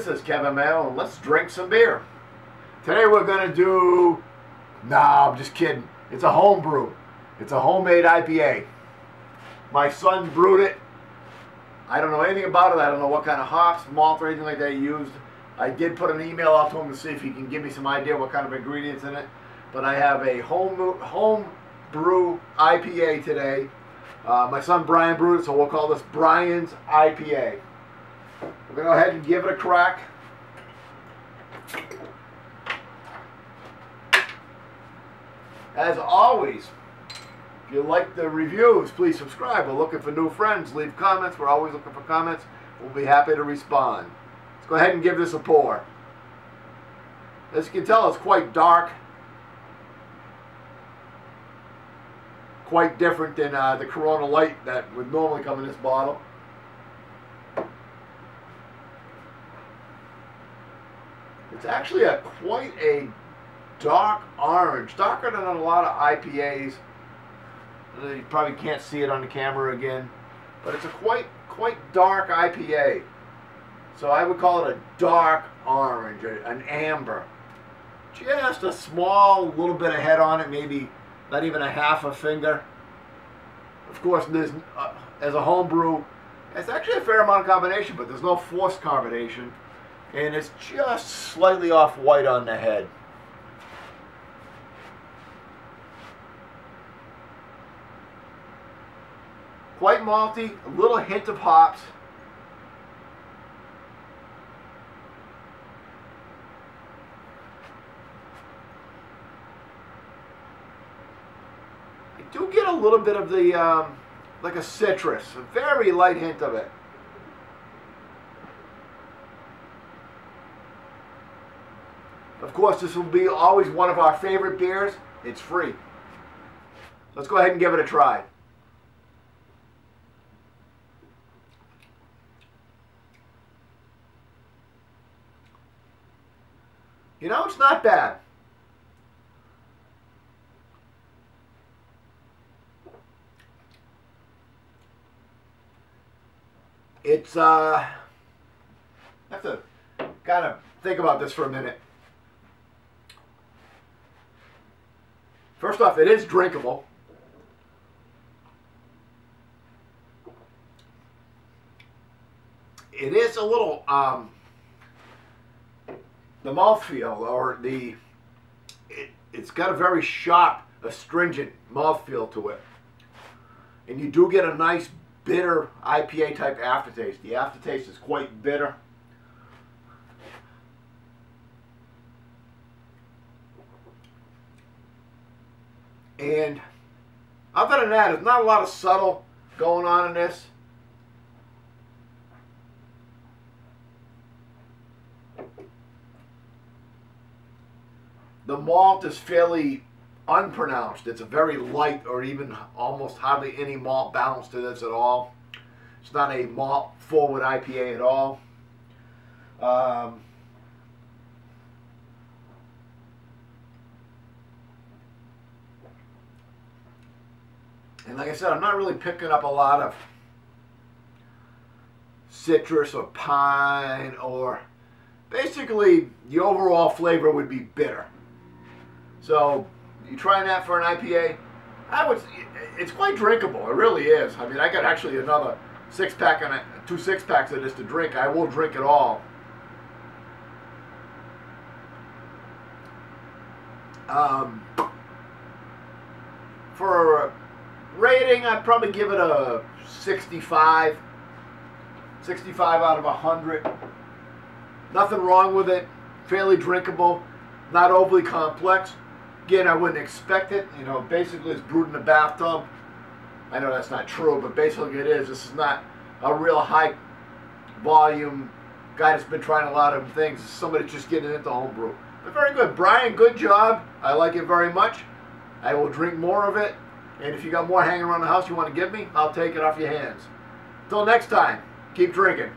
This is Kevin Mayo, and let's drink some beer. Today we're going to do... Nah, I'm just kidding. It's a homebrew. It's a homemade IPA. My son brewed it. I don't know anything about it. I don't know what kind of hops, malt, or anything like that he used. I did put an email out to him to see if he can give me some idea what kind of ingredients in it. But I have a homebrew IPA today. My son Brian brewed it, so we'll call this Brian's IPA. We're going to go ahead and give it a crack. As always, if you like the reviews, please subscribe. We're looking for new friends. Leave comments. We're always looking for comments. We'll be happy to respond. Let's go ahead and give this a pour. As you can tell, it's quite dark. Quite different than the Corona Light that would normally come in this bottle. It's actually quite a dark orange, darker than a lot of IPAs. You probably can't see it on the camera again, but it's a quite dark IPA. So I would call it a dark orange, an amber. Just a small little bit of head on it, maybe not even a half a finger. Of course, there's as a homebrew, it's actually a fair amount of carbonation, but there's no forced carbonation. And it's just slightly off white on the head. Quite malty, a little hint of hops. I do get a little bit of the, like a citrus, a very light hint of it. Of course, this will be always one of our favorite beers. It's free. Let's go ahead and give it a try. You know, it's not bad. It's, I have to kind of think about this for a minute. First off, it is drinkable. It is a little, the mouthfeel, or it's got a very sharp, astringent mouthfeel to it. And you do get a nice, bitter IPA type aftertaste. The aftertaste is quite bitter. And other than that, there's not a lot of subtle going on in this. The malt is fairly unpronounced. It's a very light, or even almost hardly any malt balance to this at all. It's not a malt forward IPA at all. And like I said, I'm not really picking up a lot of citrus or pine, or basically the overall flavor would be bitter. So you trying that for an IPA, it's quite drinkable. It really is. I mean, I got actually another 6-pack and 2 6-packs of this to drink. I will drink it all. For rating, I'd probably give it a 65. 65 out of 100. Nothing wrong with it. Fairly drinkable. Not overly complex. Again, I wouldn't expect it. You know, basically it's brewed in a bathtub. I know that's not true, but basically it is. This is not a real high volume guy that's been trying a lot of things. This is somebody just getting into homebrew. But very good. Brian, good job. I like it very much. I will drink more of it. And if you got more hanging around the house you want to give me, I'll take it off your hands. Till next time, keep drinking.